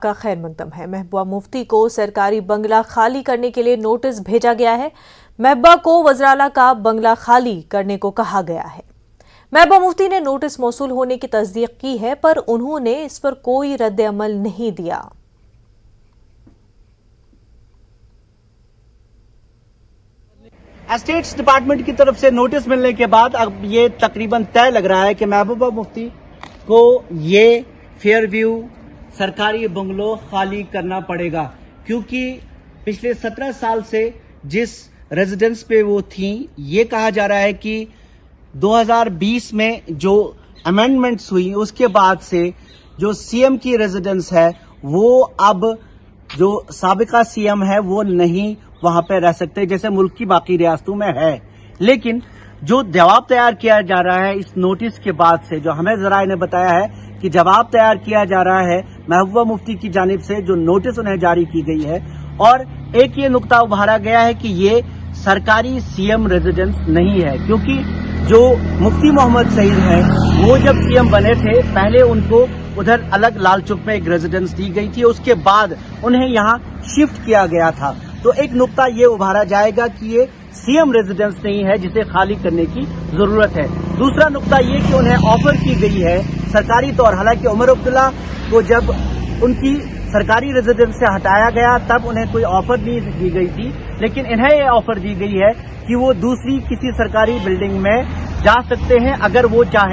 کا خیر مقدم ہے۔ محبوبہ مفتی کو سرکاری بنگلہ خالی کرنے کے لیے نوٹس بھیجا گیا ہے۔ محبوبہ کو وزراعلیٰ کا بنگلہ خالی کرنے کو کہا گیا ہے۔ محبوبہ مفتی نے نوٹس موصول ہونے کی تصدیق کی ہے، پر انہوں نے اس پر کوئی رد عمل نہیں دیا۔ اسٹیٹس ڈپارٹمنٹ کی طرف سے نوٹس ملنے کے بعد اب یہ تقریباً طے لگ رہا ہے کہ محبوبہ مفتی کو یہ فیئر ویو سرکاری بنگلو خالی کرنا پڑے گا، کیونکہ پچھلے 17 سال سے جس ریزیڈنس پہ وہ تھیں، یہ کہا جا رہا ہے کہ 2020 میں جو امینڈمنٹس ہوئی اس کے بعد سے جو سی ایم کی ریزیڈنس ہے وہ اب جو سابقہ سی ایم ہے وہ نہیں وہاں پہ رہ سکتے جیسے ملک کی باقی ریاستوں میں ہے۔ لیکن جو جواب تیار کیا جا رہا ہے اس نوٹس کے بعد سے، جو ہمیں ذرائع نے بتایا ہے کہ جواب تیار کیا جا رہا ہے محبوبہ مفتی کی جانب سے، جو نوٹس انہیں جاری کی گئی ہے، اور ایک یہ نقطہ ابھارا گیا ہے کہ یہ سرکاری سی ایم ریزیڈنس نہیں ہے، کیونکہ جو مفتی محمد سعید ہے وہ جب سی ایم بنے تھے پہلے ان کو ادھر الگ لال چوک میں ایک ریزیڈنس دی گئی تھی، اس کے بعد انہیں یہاں شفٹ کیا گیا تھا۔ تو ایک نقطہ یہ ابھارا جائے گا کہ یہ سی ایم ریزیڈنس نہیں ہے جسے خالی کرنے کی ضرورت ہے۔ دوسرا نقطہ یہ کہ انہیں آفر کی گئی ہے سرکاری طور، حالانکہ عمر عبداللہ کو جب ان کی سرکاری ریزیڈنس سے ہٹایا گیا تب انہیں کوئی آفر نہیں دی گئی تھی، لیکن انہیں یہ آفر دی گئی ہے کہ وہ دوسری کسی سرکاری بلڈنگ میں جا سکتے ہیں اگر وہ چاہیں۔